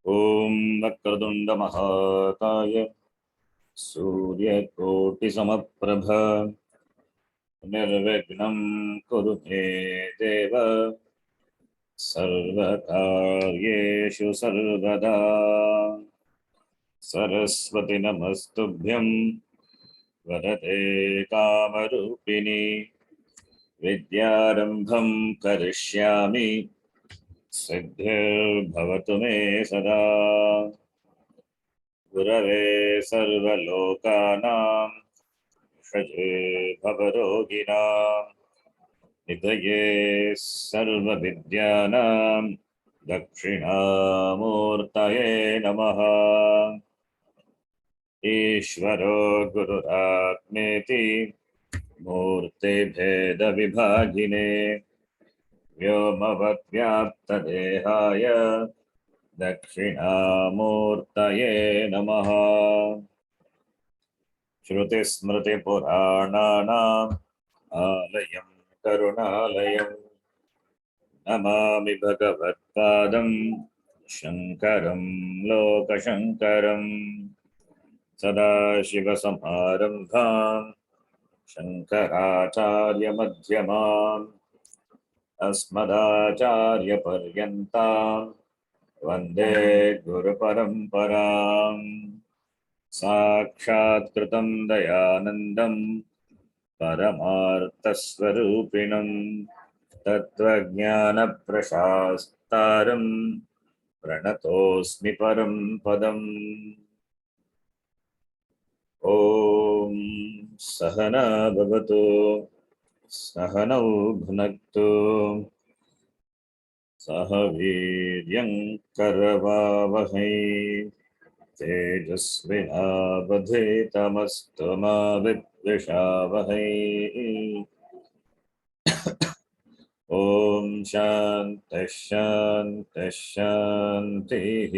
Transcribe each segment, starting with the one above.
ॐ वक्रतुण्ड महाकाय सूर्यकोटिसमप्रभ निर्विघ्नं कुरु मे देव सर्वकार्येषु सर्वदा। सरस्वती नमस्तुभ्यं वरदे कामरूपिणि विद्यारम्भं करिष्यामि सिद्धिर्भवतु मे सदा। गुरवे सर्वलोकानां षजे भवरोगिणां निधये सर्वविद्यानां दक्षिणामूर्तये नमः। ईश्वरो गुरुरात्मेति मूर्तिभेदविभागिने व्योमवद्व्याप्तदेहाय दक्षिणामूर्तये नमः। श्रुतिस्मृतिपुराणानाम् आलयं करुणालयं नमामि भगवत्पादं शङ्करं लोकशङ्करं। सदाशिवसमारम्भां शङ्कराचार्यमध्यमाम् अस्मदाचार्यपर्यन्तां वन्दे गुरुपरम्पराम्। साक्षात्कृतं दयानन्दं परमार्थस्वरूपिणं तत्त्वज्ञानप्रशास्तारं प्रणतोऽस्मि परं पदम्। ॐ सहना भवतु सहनौ भुनक्तु सह वीर्यं करवावहै तेजस्विनावधीतमस्तु मा विद्विषावहै। ॐ शान्तिः शान्तिः शान्तिः।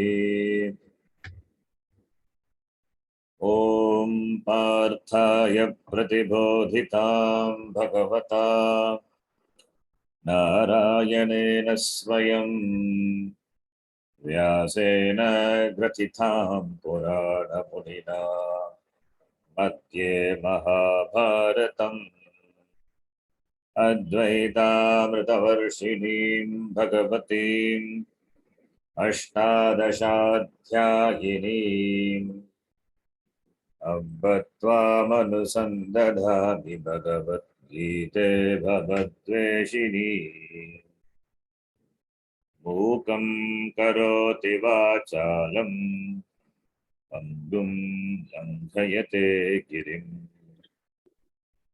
ॐ पार्थाय प्रतिबोधितां भगवता नारायणेन स्वयं व्यासेन ग्रथितां पुराणमुनिना मध्ये महाभारतम् अद्वैतामृतवर्षिणीं भगवतीम् अष्टादशाध्यायिनीम् अम्ब त्वामनुसन्दधामि भगवद्गीते भवद्वेषिणी। मूकं करोति वाचालं पङ्गुं लङ्घयते गिरिं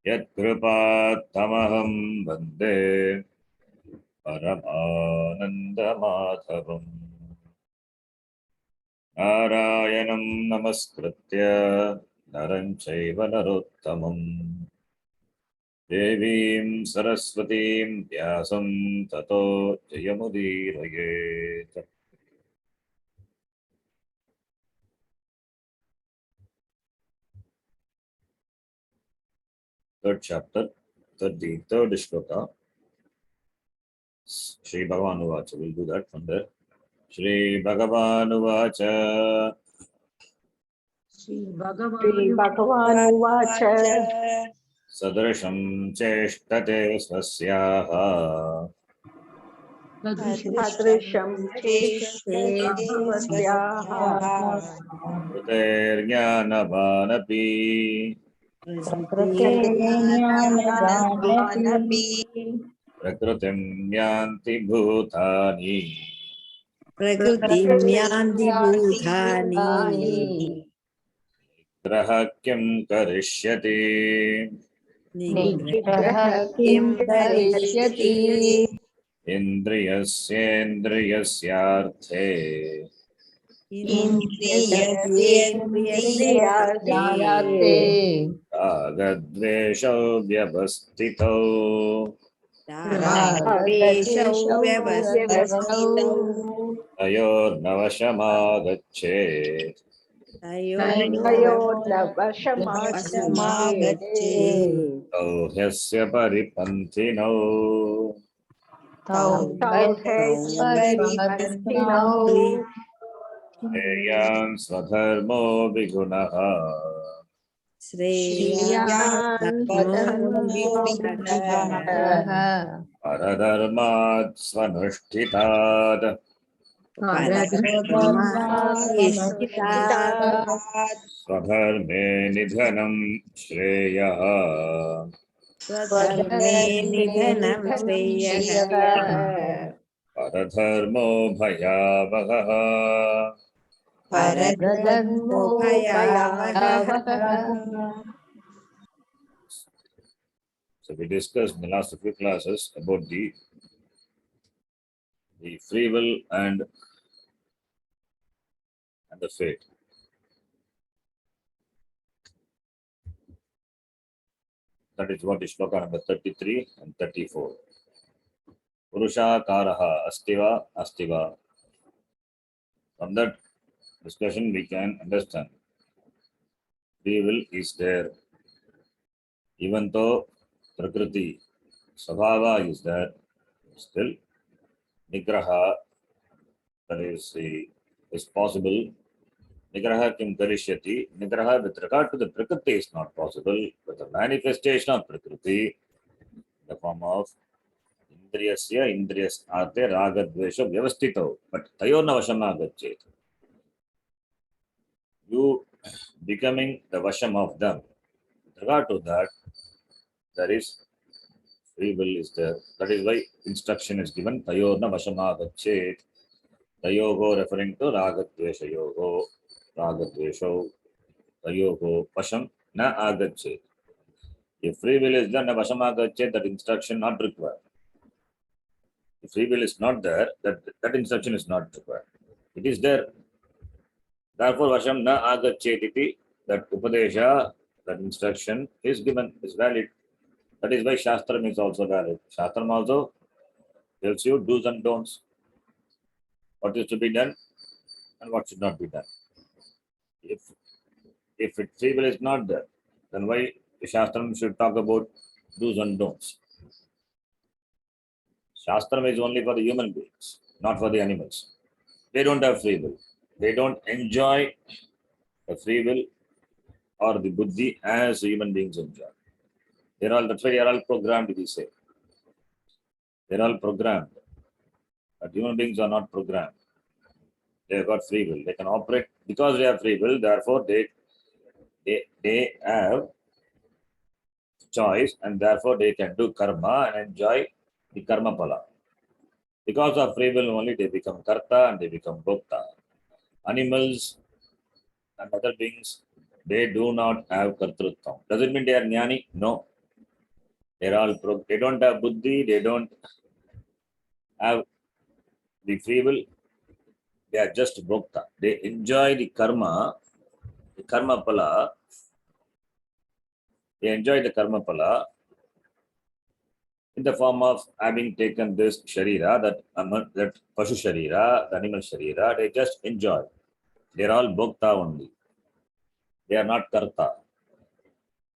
यत्कृपात्तमहं वन्दे परमानन्दमाधवम्। नारायणं नमस्कृत्य नरं चैव नरोत्तमं देवीं सरस्वतीं व्यासं ततो जयमुदीरयेत्। Third chapter, the third shloka. Shri Bhagavan Uvacha. We'll do that from there. Shri Bhagavan Uvacha. श्रीभगवानुवाच सदृशं चेष्टते स्वस्याः सदृशं चेष्टे भवत्याः कृतेर्ज्ञानवानपि प्रकृतेर्ज्ञानदानपि प्रकृतिं यान्ति भूतानि प्रकृतिं यान्ति भूतानि ग्रह किं करिष्यति निग्रहः किं करिष्यति इन्द्रियस्येन्द्रियस्यार्थे इन्द्रियस्येन्द्रियार्थे रागद्वेषौ व्यवस्थितौ रागद्वेषौ व्यवस्थितौ तयोर्नवशमागच्छेत् तयोर्नवशमागच्छेत् तौ ह्यस्य परिपन्थिनौ तौ ह्यस्य परिपन्थिनौ Shreyan Swadharmo Vigunaha. Shriyan श्रेयात्मो Swadharmo Paradharmat Swanushtitat. परधर्मादिष्ठितात् Swadharme Nidhanam Shreya. स्वधर्मे निधनं श्रेयः Paradharmo Bhayavaha. परधर्मो भयावहः So we discussed in the last few classes about the free will and the fate. That is what is shloka number 33 and 34. Purusha karaha astiva astiva. From that discussion we can understand free will is there. Even though prakriti, sabhava is there, still nigraha, that is possible. Nigraha kim karishyati. Nigraha with regard to the prakriti is not possible, but the manifestation of prakriti in the form of indriyasya indriyas ate ragadvesha vyavastito. But tayorna vashama gachet. You becoming the vasham of them. With regard to that, there is free will is there. That is why instruction is given. Tayorna vashama gachet. Tayogo referring to ragadvesha yogo. Ragadvesho. Tayogo vasham na agachet. If free will is there, Vashamagatchet, that instruction not required. If free will is not there, that instruction is not required. It is there. Therefore, Vasham na agachet iti, that Upadesha, that instruction is given, is valid. That is why Shastram is also valid. Shastram also tells you do's and don'ts. What is to be done and what should not be done. If free will is not there, then why the Shastram should talk about do's and don'ts? Shastram is only for the human beings, not for the animals. They don't have free will. They don't enjoy the free will or the buddhi as human beings enjoy. That's why they are all programmed, we say. They're all programmed. But human beings are not programmed. They have got free will. They can operate because they have free will, therefore they have choice and therefore they can do karma and enjoy the karma pala. Because of free will only they become karta and they become bhokta. Animals and other beings, they do not have kartrutvam. Does it mean they are jnani? No. They don't have buddhi, they don't have the free will, they are just bhokta. They enjoy the karma pala. They enjoy the karma pala in the form of having taken this sharira, that pashu sharira, the animal sharira, they just enjoy. They are all bhokta only. They are not karta.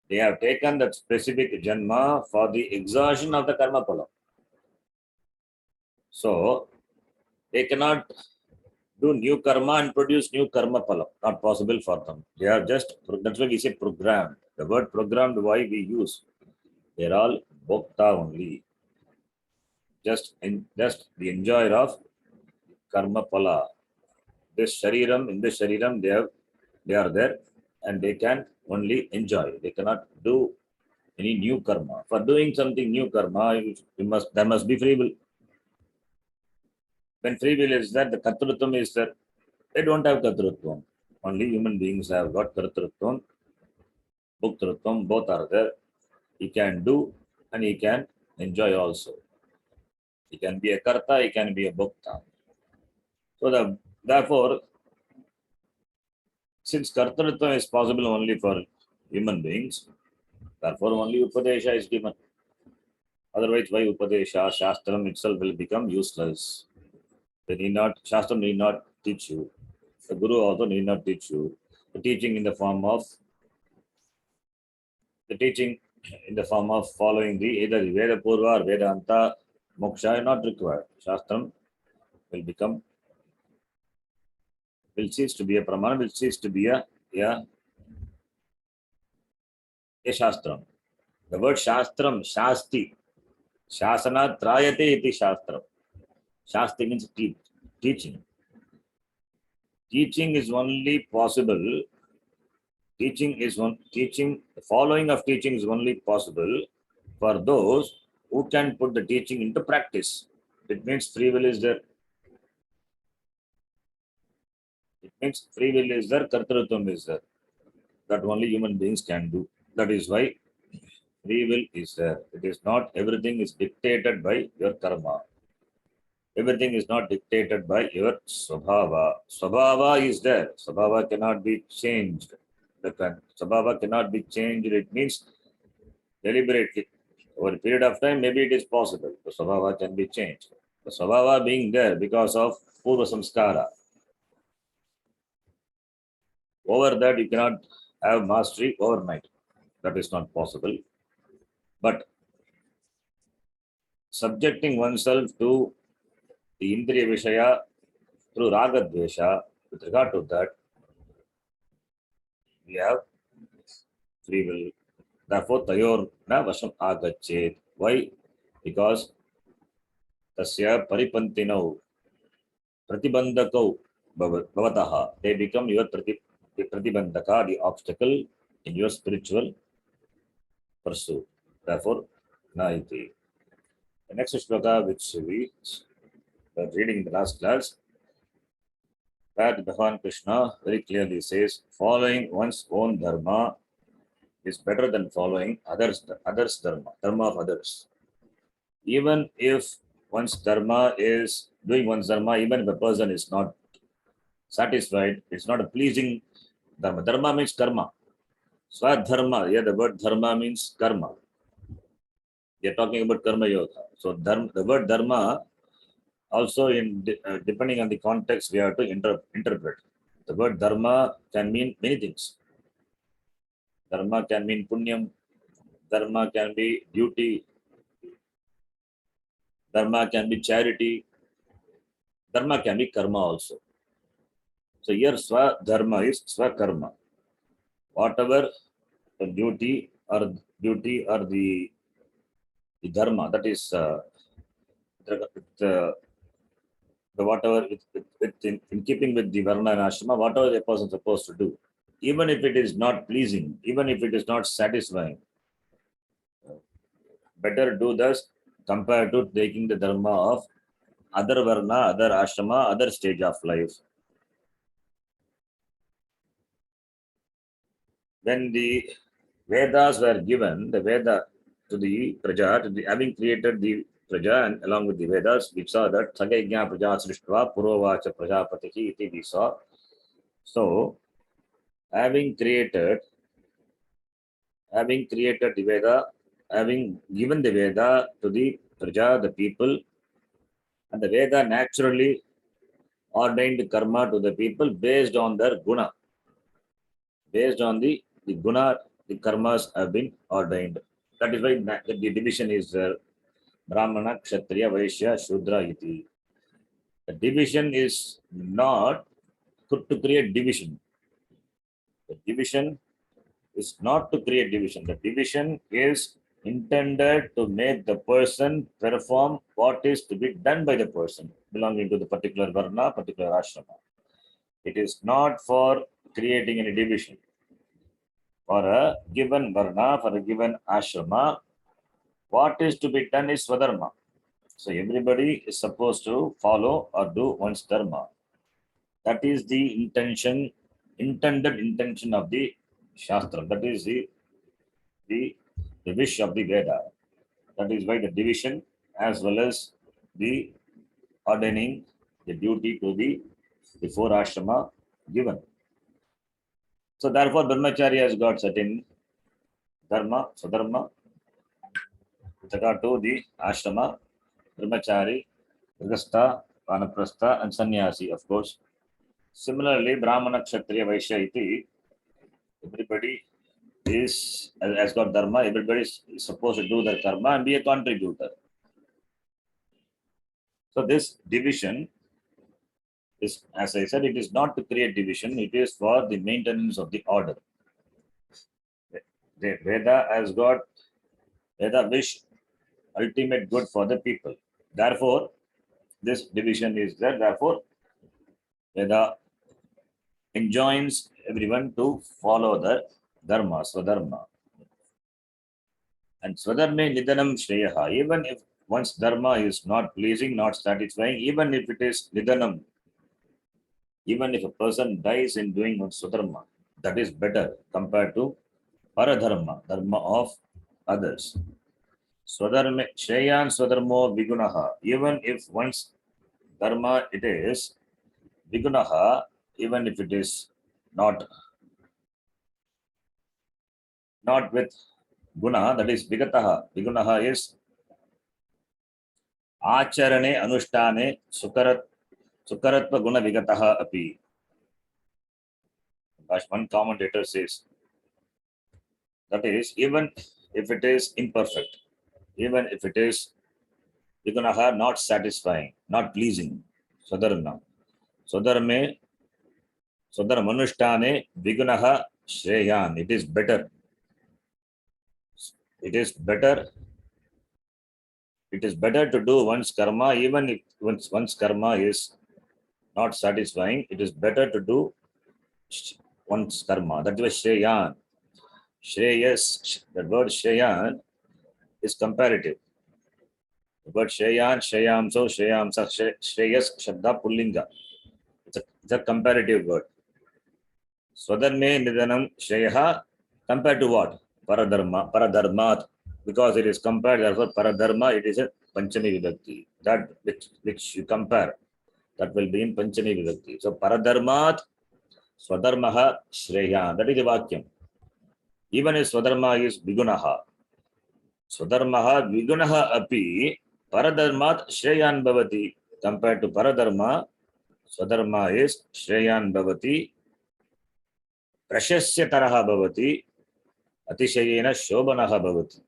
They have taken that specific janma for the exhaustion of the karma pala. So, they cannot do new karma and produce new karma pala. Not possible for them. They are just, that's why we say programmed. The word programmed, why we use? They are all bhokta only. Just the enjoyer of karma pala. In this shariram, they are there and they can only enjoy. They cannot do any new karma. For doing something new karma, there must be free will. When free will is there, the kartrutvam is there. They don't have kartrutvam. Only human beings have got kartrutvam, bhoktrutvam, both are there. He can do and he can enjoy also. He can be a karta, he can be a bhokta. So therefore, since kartrutvam is possible only for human beings, therefore only Upadesha is given. Otherwise, why Upadesha, Shastram itself will become useless. Shastram need not teach you. The Guru also need not teach you. The teaching in the form of following either the Veda Purva or Vedanta Moksha is not required. Shastram will become will cease to be a pramana, will cease to be a shastram. The word shastram, shasti, shasana trayate iti shastram. Shasti means teaching. Teaching is only possible. Following of teaching is only possible for those who can put the teaching into practice. It means free will is there. It means free will is there, kartrutvam is there. That only human beings can do. That is why free will is there. It is not everything is dictated by your karma. Everything is not dictated by your swabhava. Swabhava is there. Swabhava cannot be changed. The swabhava cannot be changed. It means deliberately. Over a period of time, maybe it is possible. The swabhava can be changed. The swabhava being there because of purva samskara. Over that, you cannot have mastery overnight. That is not possible. But subjecting oneself to the indriya vishaya through raga dvesha, with regard to that, we have free will. Therefore, tayor na vasham agachet. Why? Because tasya paripantinau pratibandakau bhavataha. They become your pratibandaka, the obstacle in your spiritual pursuit. Therefore, naiti. The next shloka which we were reading in the last class, that Bhagavan Krishna very clearly says, following one's own dharma is better than following others dharma of others. Even if one's dharma is doing one's dharma, even if a person is not satisfied, it's not a pleasing dharma. Dharma means karma. Swadharma, yeah, the word dharma means karma. We are talking about karma yoga. So the word dharma also depending on the context we have to interpret. The word dharma can mean many things. Dharma can mean punyam. Dharma can be duty. Dharma can be charity. Dharma can be karma also. So here swadharma is swakarma. Whatever the duty or the dharma, that is the whatever in keeping with the varna and ashrama, whatever a person is supposed to do, even if it is not pleasing, even if it is not satisfying, better do this compared to taking the dharma of other varna, other ashrama, other stage of life. When the Vedas were given, the Veda to the Praja, having created the Praja and along with the Vedas, we saw that Sagajna Praja Srishtva Purovacha Prajapatihi iti we saw. So, having created the Veda, having given the Veda to the Praja, the people, and the Veda naturally ordained karma to the people based on their guna. Based on the guna, the karmas have been ordained. That is why the division is Brahmana, Kshatriya, Vaishya, Shudra iti. The division is not good to create division. The division is not to create division. The division is intended to make the person perform what is to be done by the person belonging to the particular varna, particular ashrama. It is not for creating any division. For a given varna, for a given ashrama, what is to be done is swadharma. So everybody is supposed to follow or do one's dharma. That is the intended intention of the Shastra. That is the wish of the Veda. That is why the division as well as the ordaining the duty to the four ashrama given. So therefore, Brahmacharya has got certain dharma, swadharma, with regard to the ashrama, Brahmachari, Grihastha, Vanaprastha, and Sannyasi, of course. Similarly, Brahmana, Kshatriya, Vaishya, iti, everybody has got dharma, everybody is supposed to do their karma and be a contributor. So this division Is, as I said, it is not to create division, it is for the maintenance of the order. The Veda has got, Veda wish ultimate good for the people. Therefore, this division is there. Therefore, Veda enjoins everyone to follow the dharma, swadharma. And swadharme nidanam shreyaha. Even if one's dharma is not pleasing, not satisfying, even if it is nidanam, even if a person dies in doing swadharma, that is better compared to paradharma, dharma of others. Swadharma, Shreyan Swadharmo Vigunaha. Even if one's dharma it is Vigunaha, even if it is not with guna, that is Vigataha. Vigunaha is Acharane Anushtane Sukaratva Guna Vigataha Api. As one commentator says, that is, even if it is imperfect, even if it is Vigunaha not satisfying, not pleasing, Swadharma. Swadharme Swadharmanushtane Vigunaha Shreyan. It is better. It is better. It is better to do one's karma, even if one's karma is not satisfying. It is better to do one's karma. That is Shreyan. Shreyas. The word Shreyan is comparative. The word Shreyan, Shreyamso, Shreyamsa, Shreyas, Shabda, Pullinga. It's a comparative word. Swadharme Nidanam Shreyaha compared to what? Paradharmat. Because it is compared, therefore Paradharma, it is a Panchami Vibhakti. That which you compare, that will be in Panchami Vibhakti. So Paradharmat, Swadharmaha, Shreya. That is the Vakyam. Even if Swadharma is Vigunaha. Swadharmaha, Vigunaha api, Paradharmat, Shreyan Bhavati. Compared to Paradharma, Swadharma is Shreyan Bhavati. Prashasya Taraha Bhavati. Atishayena Shobanaha Bhavati.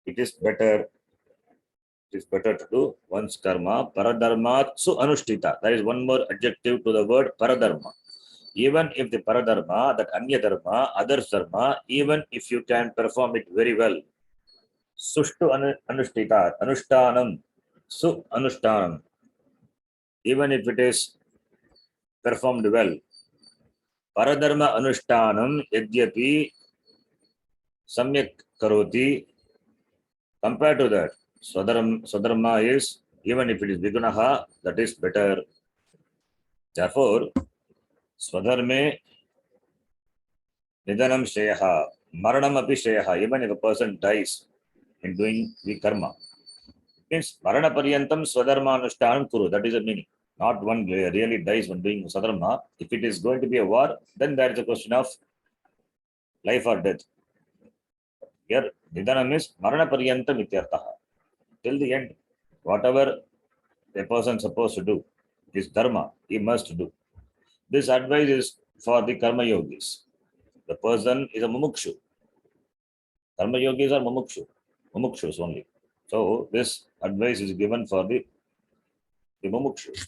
It is better to do one's karma. Paradharmat su anushtita. There is one more adjective to the word paradharma. Even if the paradharma, that anya dharma, others dharma, even if you can perform it very well, sushtu anushtita, anushtanam, su anushtanam. Even if it is performed well, paradharma anushtanam yadyapi samyak karoti. Compared to that, Swadharma is, even if it is Vigunaha, that is better. Therefore, Swadharme Nidanam Shreyaha, Maranam Api Shreyaha, even if a person dies in doing the karma. Means Marana Paryantam Swadharma Anushtanam Kuru, that is the meaning. Not one really dies when doing Swadharma. If it is going to be a war, then there is a question of life or death. Here, Nidanam is Marana Paryantam Ityartaha. Till the end, whatever a person is supposed to do is dharma, he must do. This advice is for the karma yogis. The person is a mumukshu. Karma yogis are mumukshus only. So this advice is given for the mumukshus.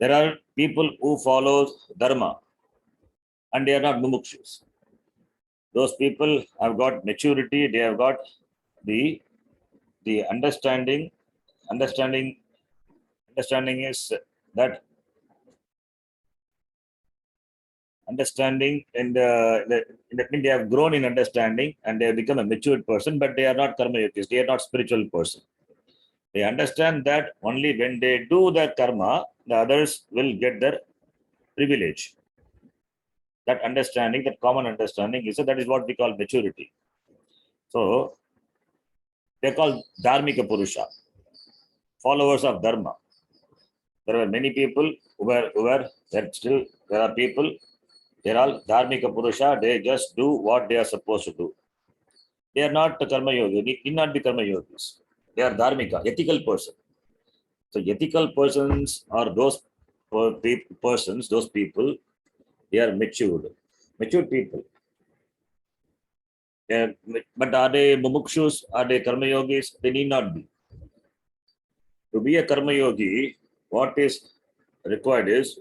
There are people who follow dharma and they are not mumukshus. Those people have got maturity, they have got the understanding. Understanding is that understanding and they have grown in understanding and they have become a matured person, but they are not karma yogis, they are not spiritual person. They understand that only when they do their karma, the others will get their privilege. That understanding, that common understanding is that is what we call maturity. So they are called dharmika purusha, followers of dharma. There were many people who were still there are people. They are all dharmika purusha. They just do what they are supposed to do. They are not karma yogi. They need not be karma yogis. They are dharmika, ethical person. So ethical persons are those persons, those people. They are matured people. But are they mumukshus? Are they karma yogis? They need not be. To be a karma yogi, what is required is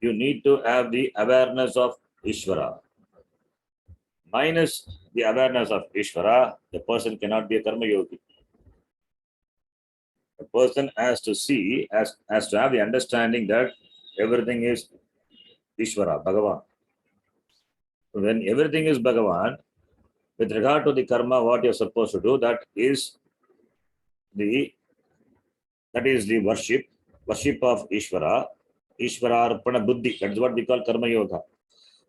you need to have the awareness of Ishvara. Minus the awareness of Ishvara, the person cannot be a karma yogi. The person has to see, has to have the understanding that everything is Ishvara, Bhagavan. When everything is Bhagavan, with regard to the karma, what you're supposed to do, that is the worship of Ishvara, Ishvara Arpana Buddhi. That's what we call karma yoga.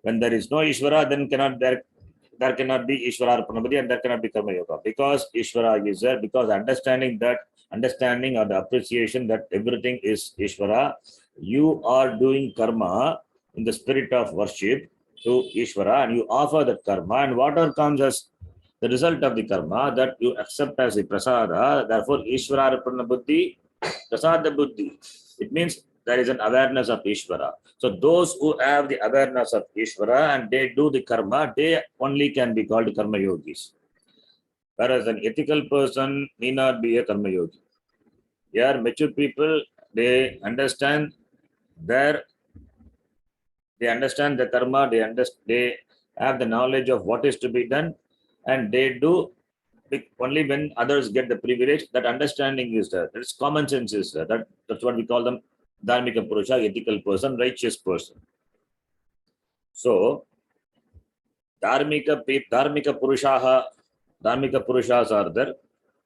When there is no Ishvara, then there cannot be Ishvara Arpana Buddhi and there cannot be karma yoga. Because Ishvara is there, because understanding or the appreciation that everything is Ishvara, you are doing karma in the spirit of worship to Ishvara and you offer that karma, and whatever comes as the result of the karma that you accept as a prasada, therefore Ishvara Arpana Buddhi, prasada Buddhi. It means there is an awareness of Ishvara. So those who have the awareness of Ishvara and they do the karma, they only can be called karma yogis. Whereas an ethical person need not be a karma yogi. Here, mature people, they understand the karma, they have the knowledge of what is to be done, and they do only when others get the privilege. That understanding is there. That's common sense is there. That's what we call them dharmika purusha, ethical person, righteous person. So dharmika purushas are there.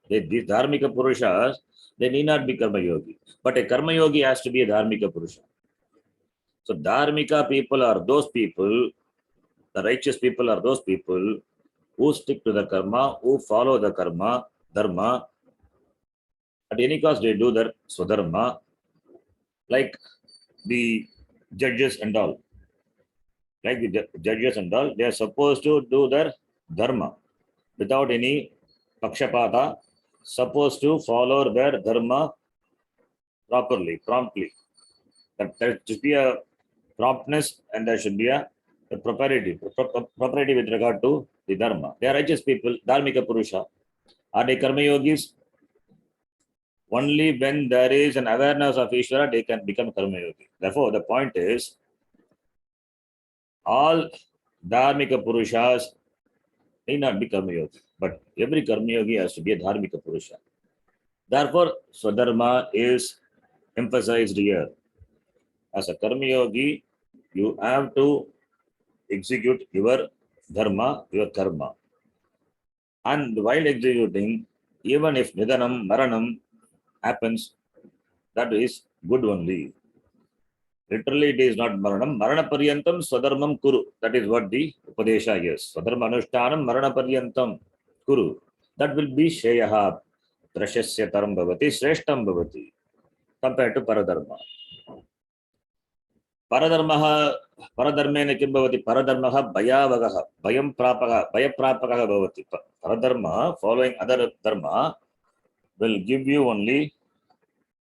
These dharmika purushas, they need not be karma yogi. But a karma yogi has to be a dharmika purusha. So dharmika people are those people, the righteous people are those people who stick to the karma, who follow the karma, dharma. At any cost, they do their swadharma, like the judges and all. Like the judges and all, they are supposed to do their dharma without any pakshapata, supposed to follow their dharma properly, promptly. That there should be a promptness and there should be a propriety with regard to the dharma. They are righteous people, dharmika purusha. Are they karma yogis? Only when there is an awareness of Ishvara, they can become karma yogi. Therefore, the point is, all dharmika purushas need not be karma yogi, but every karma yogi has to be a dharmika purusha. Therefore, swadharma is emphasized here. As a karma yogi, you have to execute your dharma, your karma. And while executing, even if nidhanam, maranam happens, that is good only. Literally, it is not maranam. Marana paryantam swadharmam kuru. That is what the Upadesha is. Swadharma anushtanam marana paryantam kuru. That will be sheyaha. Trashasya taram bhavati, shreshtam bhavati. Compared to paradharma. Paradharmena kim bhavati? Paradharmaha bhayavagaha. Bhayam prapagaha. Bhayaprapagaha bhavati. Paradharma, following other dharma, will give you only,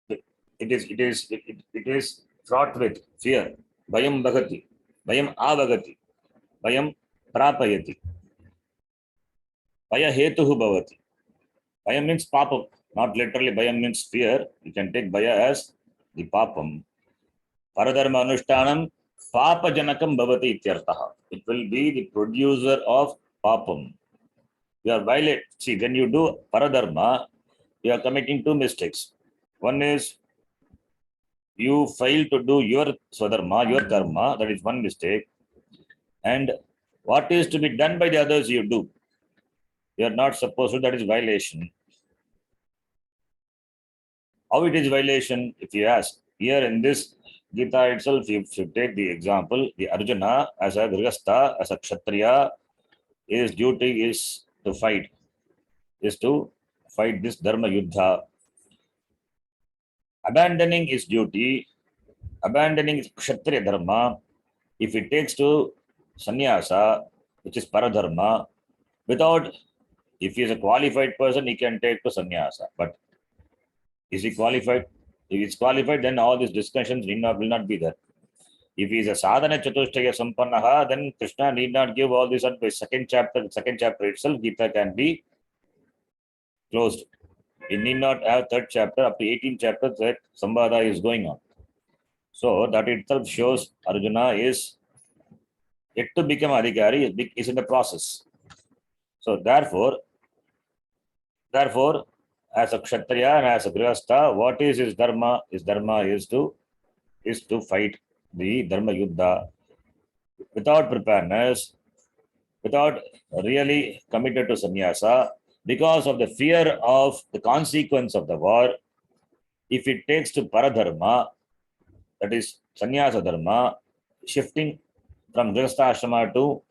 it is fraught with fear. Bhayam bhagati. Bhayam avagati. Bhayam prapayati. Bhaya hetuhu bhavati. Bhayam means papam. Not literally bhayam means fear. You can take bhaya as the papam. Paradharma anushtanam papa janakam bhavati ityartaha. It will be the producer of papam. You are violate. See, when you do paradharma, you are committing two mistakes. One is you fail to do your swadharma, your karma. That is one mistake. And what is to be done by the others, you do. You are not supposed to. That is violation. How it is violation? If you ask, here in this Gita itself, you should take the example, the Arjuna as a Grihastha, as a Kshatriya, his duty is to fight this Dharma Yuddha. Abandoning his duty, abandoning his Kshatriya Dharma, if it takes to sannyasa, which is paradharma, if he is a qualified person, he can take to sannyasa. But is he qualified? If he is qualified, then all these discussions will not be there. If he is a sadhana chatushtaya sampannaha, then Krishna need not give all this advice. Second chapter itself, Gita can be closed. You need not have third chapter, up to 18 chapters that Samvada is going on. So that itself shows Arjuna is yet to become Adhikari, is in the process. So therefore, as a Kshatriya and as a Grihastha, what is his dharma? His dharma is to fight the Dharma Yuddha without preparedness, without really committed to sannyasa, because of the fear of the consequence of the war. If it takes to paradharma, that is sannyasa dharma, shifting from grihastha to,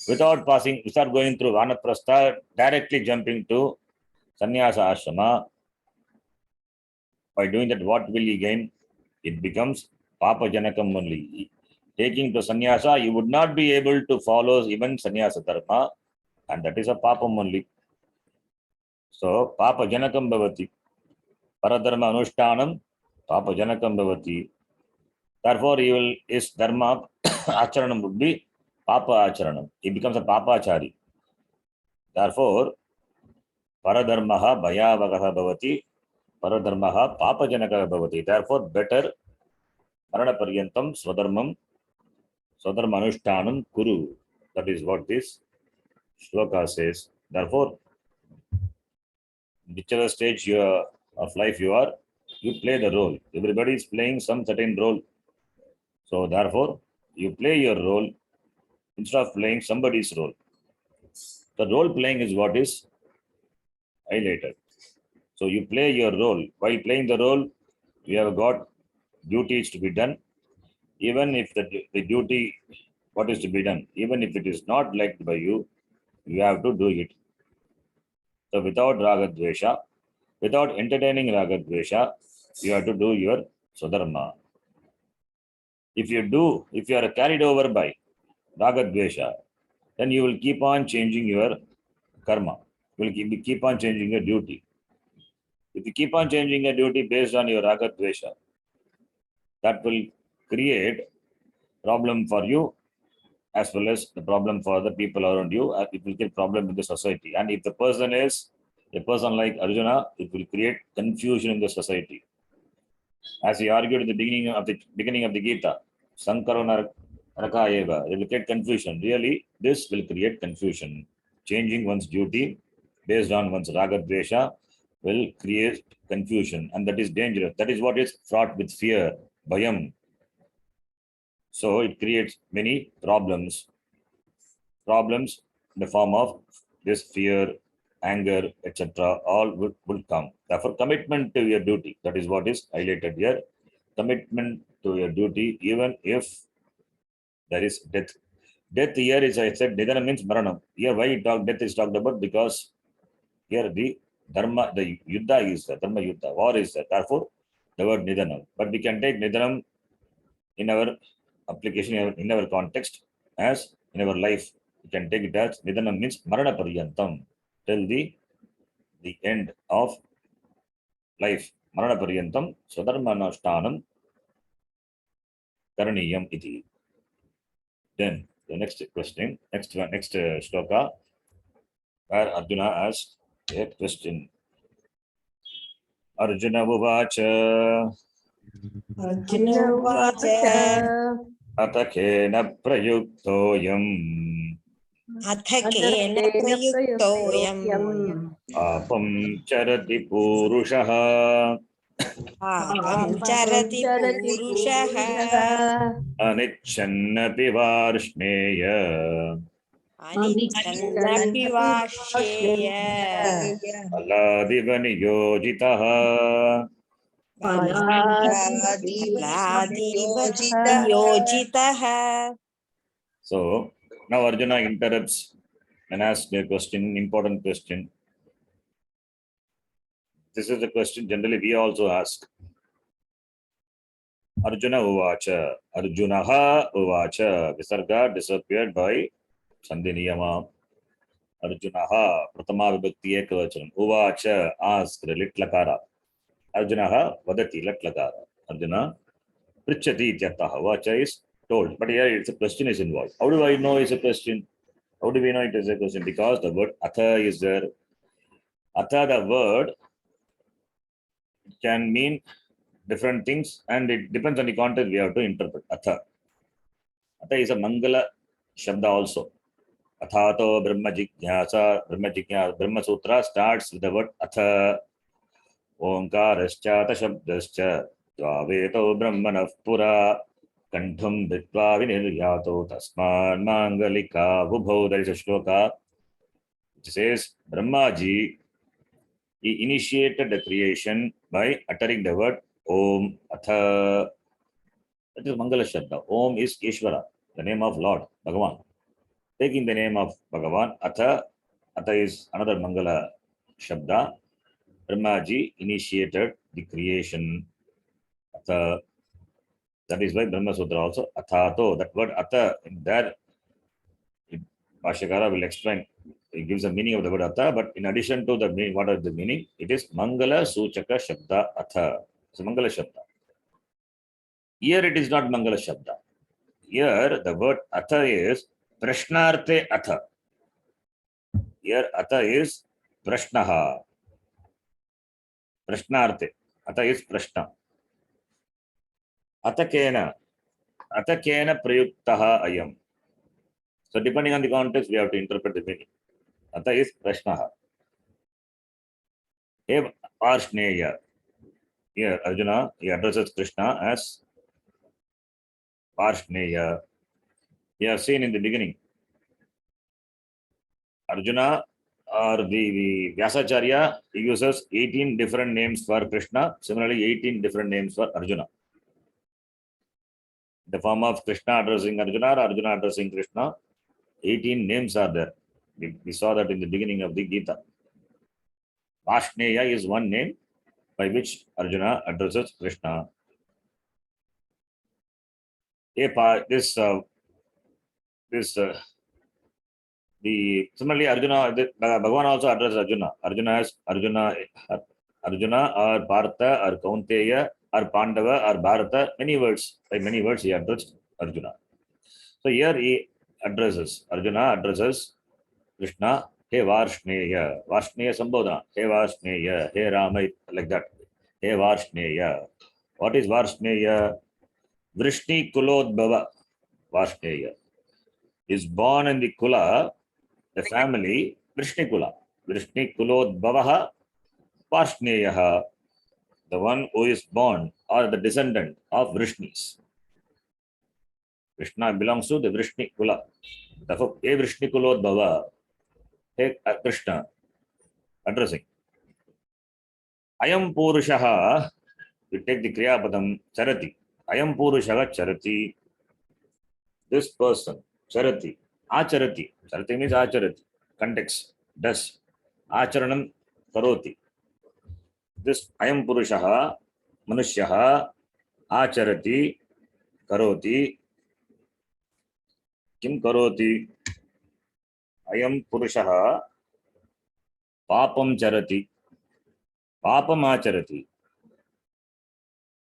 without going through vanaprastha, directly jumping to sannyasa ashrama, by doing that, what will he gain? It becomes papa janakam only. Taking to sannyasa, you would not be able to follow even sannyasa dharma, and that is a papam only. So, papa janakam bhavati. Paradharma anushtanam, papa janakam bhavati. Therefore, his dharma acharanam would be papa acharanam. He becomes a papachari. Therefore, paradharmaha bhayavagaha bhavati, paradharmaha papa janaka bhavati. Therefore, better marana paryantam swadharma anushtanam kuru. That is what this shloka says. Therefore, whichever stage of life you are, you play the role. Everybody is playing some certain role. So therefore, you play your role instead of playing somebody's role. The role playing is what is highlighted. So you play your role. While playing the role, you have got duties to be done. Even if the duty, what is to be done, even if it is not liked by you, you have to do it. So without ragadvesha, without entertaining ragadvesha, you have to do your swadharma. If you are carried over by ragadvesha, then you will keep on changing your karma. You will keep on changing your duty. If you keep on changing your duty based on your ragadvesha, that will create problem for you as well as the problem for the people around you. It will create problem in the society. And if the person is a person like Arjuna, it will create confusion in the society. As he argued at the beginning of the Gita, Sankaro Naraka Eva, it will create confusion. Really, this will create confusion. Changing one's duty based on one's ragadvesha will create confusion, and that is dangerous. That is what is fraught with fear, bhayam. So it creates many problems in the form of this fear, anger, etc. All will come. Therefore, commitment to your duty, that is what is highlighted here. Commitment to your duty, even if there is death. Death here is, I said, nidana means maranam. Here, why death is talked about? Because here the dharma, the yuddha is there, dharma yuddha, war is there. Therefore, the word nidanam. But we can take nidanam in our application, in our context, as in our life. We can take it as nidanam means marana paryantam, till the end of life. Marana paryantam swadharma anushtanam karaniyam iti. Then the next question, next shloka, where Arjuna asked a question. Arjuna uvacha Arjuna uvacha अथ केन प्रयुक्तोऽयम् अथ केन प्रयुक्तोऽयम् पापं चरति पूरुषः पापं चरति पूरुषः अनिच्छन्नपि Varshney अनिच्छन्नपि वाष्येय फलादिव नियोजितः फलादिव नियोजितः. So now Arjuna interrupts and asks a question, important question. This is the question generally we also ask. Arjuna uvacha. Arjunaha uvacha. Visarga disappeared by Sandhi Niyama. Arjunaha. Pratama vibhakti ekavachanam. Uvacha. Ask. Lit lakara. Arjunaha vadati lit lakara. Arjuna prichati ityataha. Uvacha is told. But here it's a question is involved. How do I know it's a question? How do we know it is a question? Because the word atha is there. Atha, the word, can mean different things, and it depends on the context we have to interpret. Atha. Atha is a Mangala Shabda also. Athato Brahma Jigyasa, Brahma Sutra starts with the word Atha. Omkarascha Tashabdascha Dvaveto Brahmanah Pura Kantham Ditva Viniryato Tasman Mangalika Vubho. There is a shloka which says Brahmaji, he initiated the creation by uttering the word Om Atha. That is Mangala Shabda. Om is Ishvara, the name of Lord, Bhagavan. Taking the name of Bhagavan, Atha, Atha is another Mangala Shabda. Brahmaji initiated the creation. Atha. That is why Brahma Sutra also Athato. That word Atha, in there, Bhashyakara will explain. It gives the meaning of the word Atha, but in addition to the meaning, what is the meaning? It is Mangala Suchaka Shabda Atha. It's a Mangala Shabda. Here it is not Mangala Shabda. Here the word Atha is Prashnarte Atha. Here Atha is Prashnaha. Prashnarte. Atha is Prashna. Atakena. Atakena Prayuktaha Ayam. So depending on the context, we have to interpret the meaning. Atha is Prashnaha. Ev Arshneya. Here Arjuna, he addresses Krishna as Arshneya. We have seen in the beginning. Arjuna or the Vyasacharya, he uses 18 different names for Krishna. Similarly, 18 different names for Arjuna. The form of Krishna addressing Arjuna or Arjuna addressing Krishna, 18 names are there. We saw that in the beginning of the Gita. Ashneya is one name by which Arjuna addresses Krishna. Similarly Arjuna, Bhagavan also addresses Arjuna. Arjuna as Arjuna or Partha or Kaunteya or Pandava or Bharata. Many words, by many words he addressed Arjuna. So here he addresses, Arjuna addresses Krishna, He Varshneya, Varshneya Sambodhana, He Varshneya, He Rama, like that. He Varshneya. What is Varshneya? Vrishni Kulodbhava. Varshneya is born in the Kula, the family, Vrishni Kula. Vrishni Kulodbhavaha, Varshneyaha, the one who is born or the descendant of Vrishnis. Krishna belongs to the Vrishni Kula. Therefore, E Vrishni Kulodbhava, He Krishna, addressing. Ayam Purushaha, we take the Kriya Padam, Charati. Ayam Purushaha Charati. This person, Charati. Acharati. Charati means Acharati. Context. Does. Acharanam Karoti. This Ayam Purushaha, Manushyaha, Acharati, Karoti. Kim Karoti? Ayam Purushaha, Papam Charati. Papam Acharati.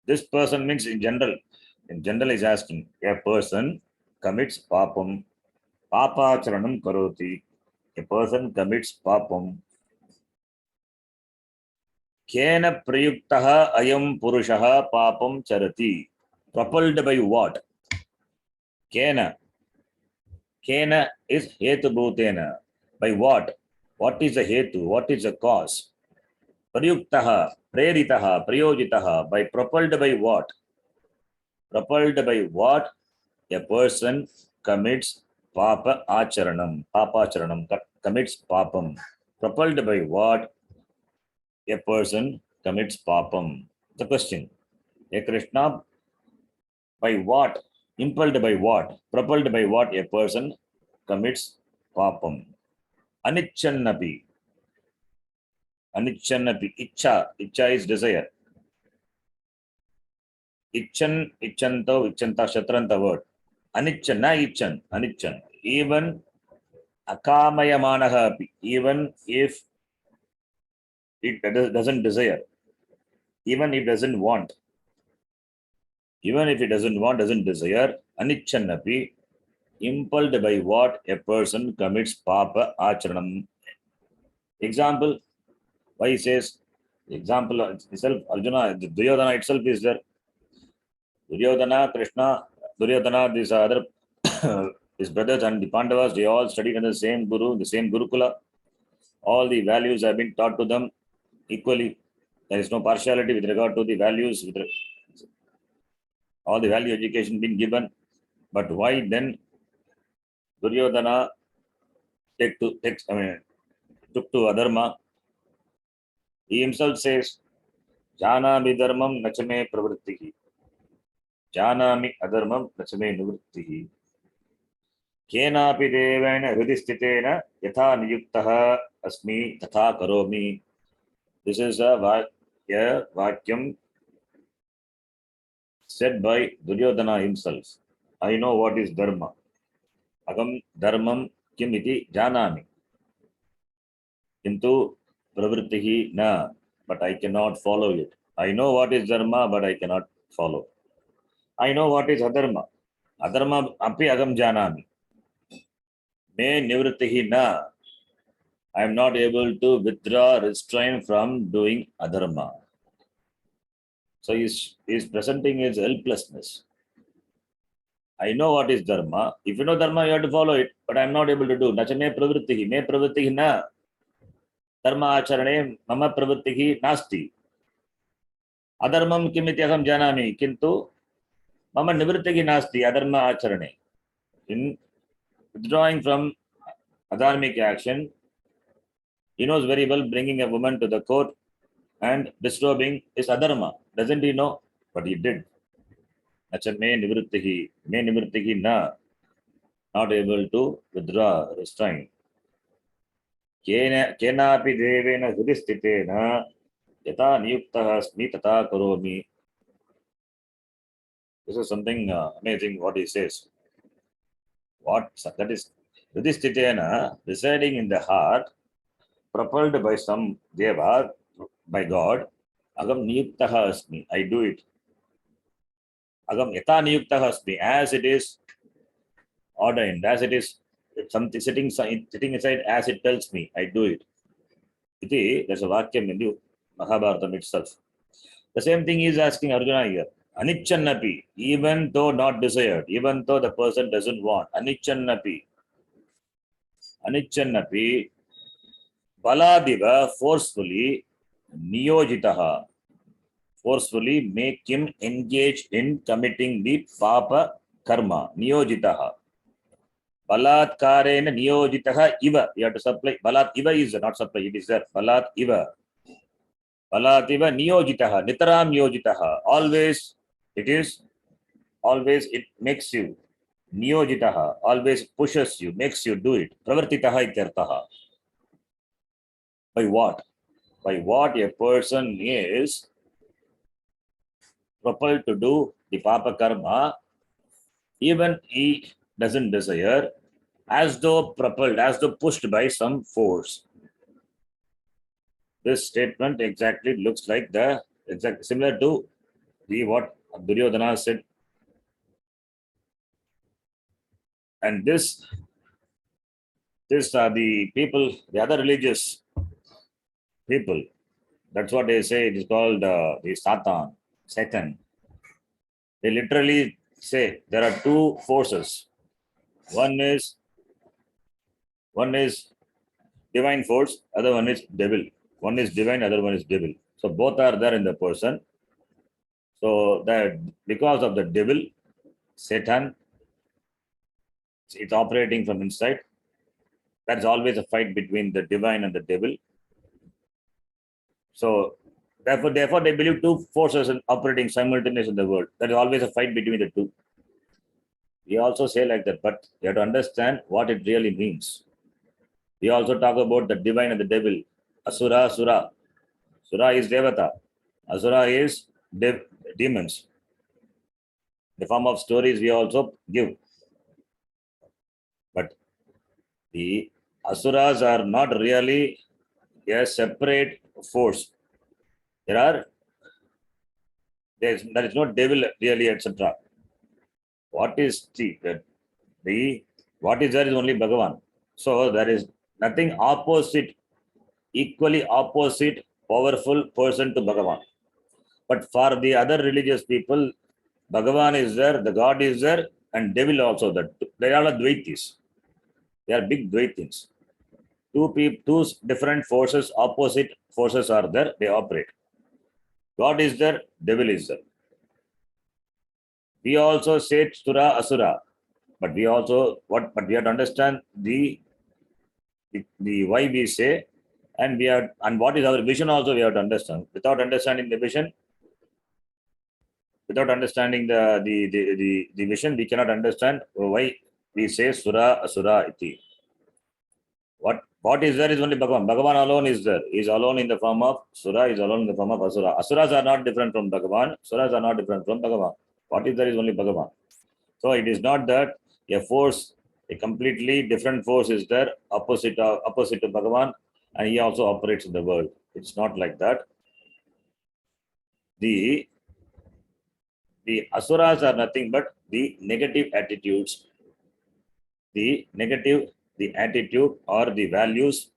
This person means in general. In general is asking, a person commits papam. Papacharanam karoti. A person commits papam. Kena prayuktaha ayam purushaha papam charati. Propelled by what? Kena. Kena is hetu bhutena. By what? What is the hetu? What is the cause? Prayuktaha, preritaha, prayojitaha. By propelled by what? Propelled by what? A person commits papa acharanam. Papa acharanam commits papam. Propelled by what? A person commits papam. The question. A Krishna, by what? Impelled by what? Propelled by what? A person commits papam. Anichannapi. Anichannapi. Icha. Icha is desire. Ichan, ichanto, ichanta, shatranta word. Anichan, na ichan, anichan. Even akamayamanaha, even if it doesn't desire, even if it doesn't want, even if it doesn't want, doesn't desire, anichannapi, impelled by what? A person commits papa acharanam. Example, why he says, Example itself, Arjuna, Duryodhana itself is there. Duryodhana, Krishna, Duryodhana, these other his brothers and the Pandavas, they all studied under the same guru, the same Gurukula. All the values have been taught to them equally. There is no partiality with regard to the values, all the value education being given. But why then Duryodhana took to adharma? He himself says, Janami dharmam nachame pravrittihi. Janami adharmam nachame nivrittihi. Kenapi devena hridistitena yatha niyuktaha asmi tatha karomi. This is a vakyam said by Duryodhana himself. I know what is dharma. Agam dharmam kim iti janami. Kintu pravrittihi na. But I cannot follow it. I know what is dharma, but I cannot follow. I know what is adharma. Adharma api agam janami. Me nivrittihi na. I am not able to withdraw, restrain from doing adharma. So he is presenting his helplessness. I know what is dharma. If you know dharma, you have to follow it, but I am not able to do. Nacha me pravrittihi. Me pravrittihi na. Dharma acharane mama pravrittihi nasti. Adharmam kim iti aham janami. Kintu mama nivrittihi nasti. Adharma acharane. In withdrawing from adharmic action, he knows very well bringing a woman to the court and disturbing is adharma. Doesn't he know? But he did. Nacha me nivrittihi na. Not able to withdraw, restrain. Kenapi devena hridistitena yata niyuktaha asmi tata karomi. This is something amazing what he says. What that is hridistitena, residing in the heart, propelled by some deva, by God. Agam niyuktaha asmi. I do it. Agam yata niyuktaha asmi. As it is ordained, as it is something sitting aside, as it tells me, I do it. There's a vakyam in the Mahabharatam itself. The same thing is asking Arjuna here. Anichannapi, even though not desired, even though the person doesn't want. Anichannapi, baladiva, forcefully, niyojitaha, forcefully make him engage in committing the papa karma. Niyojitaha. Balatkarena niyojitaha iva. You have to supply. Balat iva is not supply. It is there. Balat iva. Balat iva niyojitaha. Nitaram niyojitaha. Always it makes you. Niyojitaha. Always pushes you, makes you do it. Pravartitaha ityartaha. By what? By what a person is propelled to do the papa karma, even he doesn't desire, as though propelled, as though pushed by some force. This statement exactly looks like similar to what Duryodhana said. And this are the people, the other religious people. That's what they say. It is called the Satan. They literally say there are two forces. One is divine force, other one is devil. One is divine, other one is devil. So both are there in the person. So that because of the devil, Satan, it's operating from inside. That's always a fight between the divine and the devil. So therefore they believe two forces are operating simultaneously in the world. There is always a fight between the two. We also say like that, but you have to understand what it really means. We also talk about the divine and the devil. Asura, Sura. Sura is Devata. Asura is demons. The form of stories we also give. But the Asuras are not really a separate force. There is no devil really, etc. What is what is there is only Bhagavan. So there is nothing opposite, equally opposite powerful person to Bhagavan. But for the other religious people, Bhagavan is there, the God is there, and devil also there. They are all Dvaitis. They are big Dvaitins. Two different forces, opposite forces are there, they operate. God is there, devil is there. We also say Sura Asura, but we also but we have to understand the why we say, and what is our vision also we have to understand. Without understanding the vision, without understanding the vision, we cannot understand why we say Sura Asura iti. What is there is only Bhagavan. Bhagavan alone is there. He is alone in the form of Sura, is alone in the form of Asura. Asuras are not different from Bhagavan. Suras are not different from Bhagavan. What is there is only Bhagavan. So it is not that a force, a completely different force is there, opposite to Bhagavan, and he also operates in the world. It's not like that. The asuras are nothing but the negative attitudes, the attitude or the values,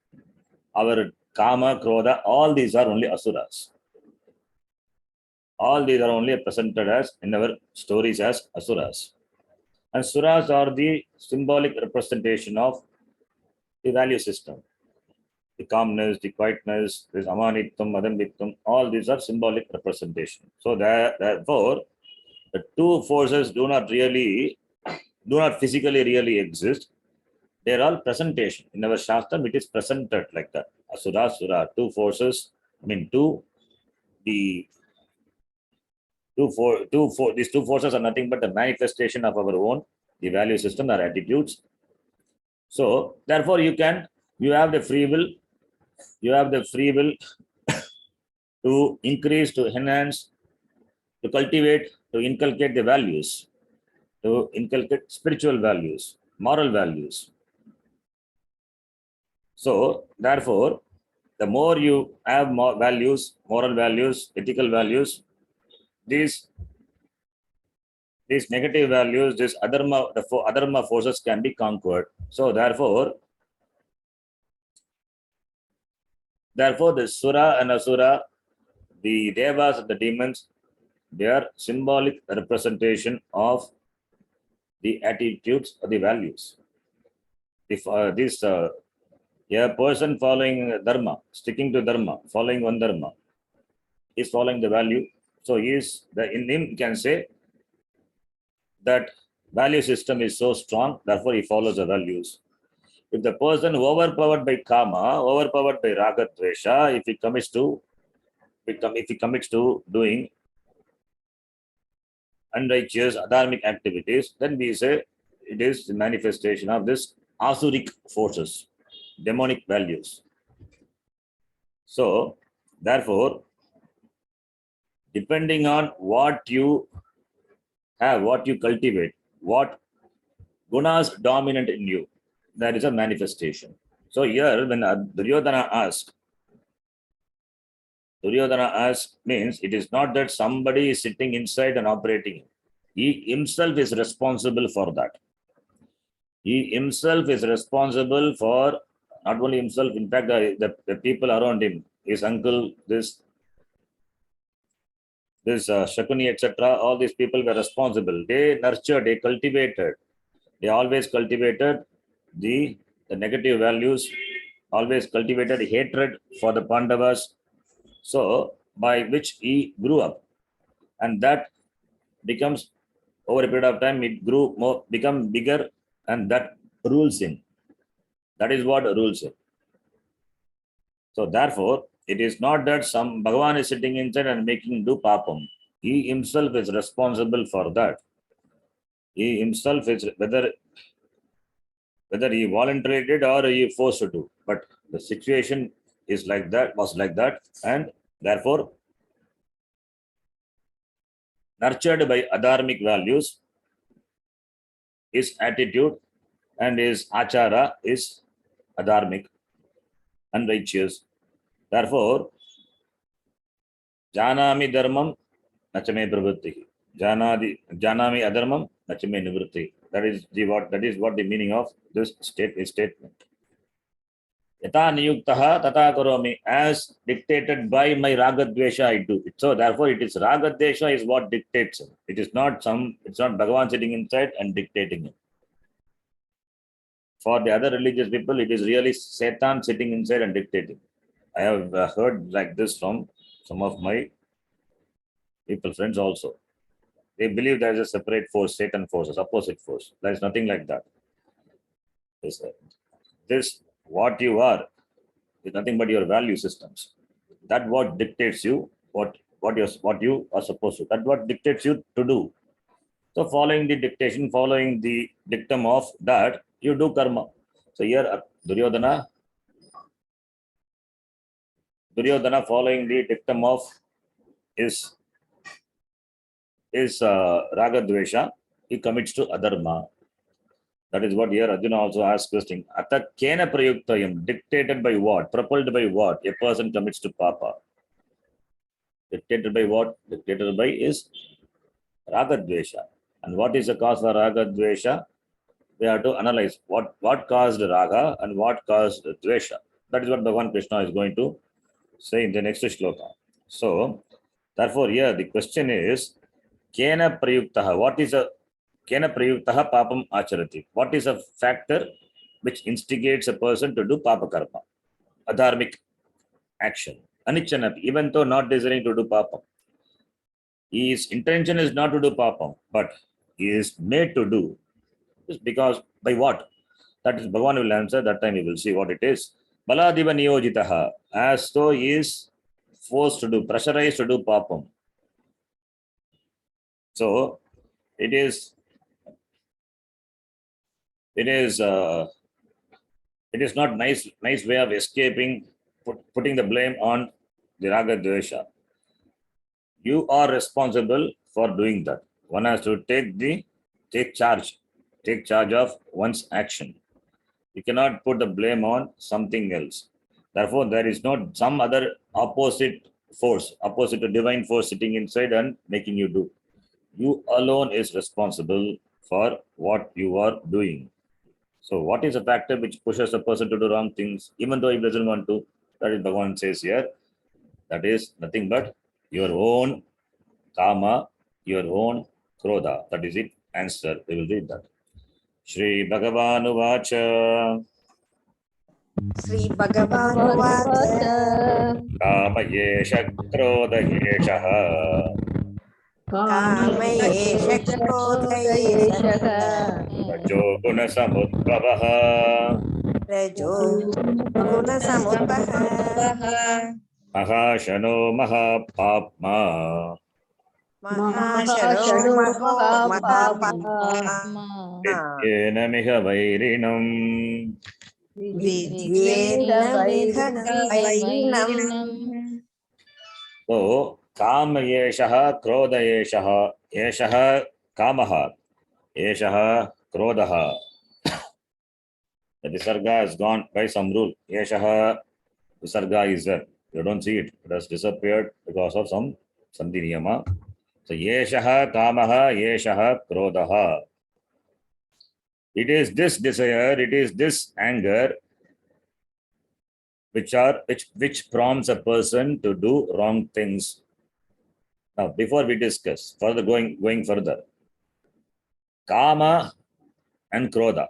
our kama, krodha, all these are only asuras. All these are only presented as in our stories as asuras. And suras are the symbolic representation of the value system. The calmness, the quietness, this amanittam, adambittam, all these are symbolic representation. So therefore, the two forces do not physically really exist. They are all presentation. In our Shastra, it is presented like that. Asura, Sura, two forces, these two forces are nothing but the manifestation of our own, the value system, our attitudes. So therefore you have the free will, to increase, to enhance, to cultivate, to inculcate the values, to inculcate spiritual values, moral values. So therefore, the more you have more values, moral values, ethical values, these negative values, this adharma forces can be conquered. So therefore, the Sura and Asura, the Devas and the demons, they are symbolic representation of the attitudes or the values. If a person following dharma, sticking to dharma, following one dharma, is following the value. So in him you can say that value system is so strong, therefore he follows the values. If the person overpowered by kama, overpowered by raga dvesha, if he commits to doing unrighteous, adharmic activities, then we say it is the manifestation of this asuric forces, demonic values. So, therefore, depending on what you have, what you cultivate, what gunas dominant in you, that is a manifestation. So here, when Duryodhana asks means it is not that somebody is sitting inside and operating. He himself is responsible for that. He himself is responsible for not only himself, in fact, the people around him, his uncle, this Shakuni, etc. All these people were responsible. They nurtured, they cultivated. They always cultivated the negative values, always cultivated hatred for the Pandavas. So, by which he grew up. And that becomes, over a period of time, it grew more, become bigger, and that rules him. That is what rules him. So, therefore, it is not that some Bhagavan is sitting inside and making do papam. He himself is responsible for that. He himself is, whether he voluntarily did or he forced to do. But the situation is like that, was like that, and therefore, nurtured by adharmic values, his attitude and his achara is adharmic, unrighteous. Therefore, janami dharmam nachame pravritti. Janami adharmam nachame nivritti. That is what the meaning of this statement. Yata niyuktaha tata karomi. As dictated by my ragadvesha, I do it. So therefore, it is ragadvesha is what dictates it. It is not it's not Bhagavan sitting inside and dictating it. For the other religious people, it is really Satan sitting inside and dictating. I have heard like this from some of my people, friends also. They believe there is a separate force, Satan forces, opposite force. There is nothing like that. This what you are is nothing but your value systems. That what dictates you, what you are supposed to. That what dictates you to do. So following the dictation, following the dictum of that, you do karma. So here Duryodhana following the dictum of is Ragadvesha, he commits to adharma. That is what here Arjuna also asks question. Ata kena prayuktayam, dictated by what? Propelled by what? A person commits to papa. Dictated by what? Dictated by is Ragadvesha. And what is the cause for Ragadvesha? We have to analyze what caused Raga and what caused Dvesha. That is what Bhagavan Krishna is going to say in the next shloka. So, therefore, here the question is, Kena prayuktaha. What is a Kena prayuktaha papam acharati? What is a factor which instigates a person to do papa karma, adharmic action? Anichanapi, even though not desiring to do papa. His intention is not to do papa, but he is made to do. Because by what? That is Bhagavan will answer. That time we will see what it is. Baladiva niyojitaha, as though he is forced to do, pressurized to do papam. So it is not nice way of escaping, putting the blame on the raga dvesha. You are responsible for doing that. One has to take charge of one's action. You cannot put the blame on something else. Therefore, there is not some other opposite to divine force sitting inside and making you do. You alone is responsible for what you are doing. So what is a factor which pushes a person to do wrong things, even though he doesn't want to? That is Bhagavan says here. That is nothing but your own kama, your own krodha. That is it. Answer. We will read that. Shri Bhagavan Uvacha. Shri Bhagavan Uvacha. Kama Yesha Krodha Yesha. Kama Yesha Krodha Yesha. Rajo Guna Samudbhavaha. Rajo Guna Samudbhavaha. Mahashano Mahapapma. Mahashano Mahapapma. Vidyena Miha Vairinam. Vidyena Miha Vairinam. So, Kama Yeshaha, Krodha Yeshaha, Yeshaha Kamaha, Yeshaha Krodhaha. The Visarga has gone by some rule. Yeshaha Visarga is there. You don't see it. It has disappeared because of some Sandhi Niyama. So, Yeshaha Kamaha, Yeshaha Krodhaha. It is this desire, it is this anger which prompts a person to do wrong things. Now, before we discuss further, going further, kama and krodha.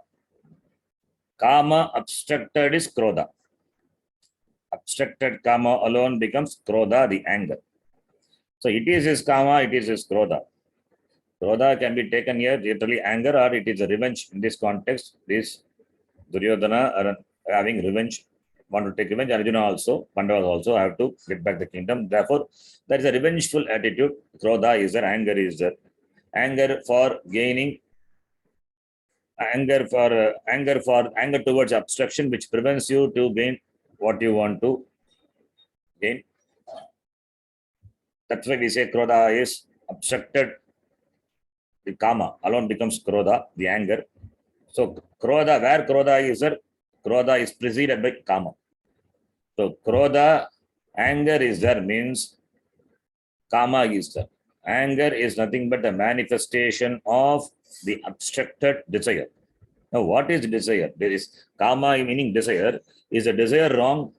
Kama obstructed is krodha. Obstructed kama alone becomes krodha, the anger. So it is his kama, it is his krodha. Krodha can be taken here literally anger, or it is a revenge. In this context, this Duryodhana are having revenge, want to take revenge. Arjuna also, Pandavas also have to get back the kingdom. Therefore, there is a revengeful attitude. Krodha is there, anger is there. Anger for gaining, anger towards obstruction, which prevents you to gain what you want to gain. That's why we say Krodha is obstructed. The kama alone becomes Krodha, the anger. So Krodha, where Krodha is there, Krodha is preceded by kama. So Krodha, anger is there means kama is there. Anger is nothing but a manifestation of the obstructed desire. Now, what is desire? There is kama meaning desire. Is the desire wrong?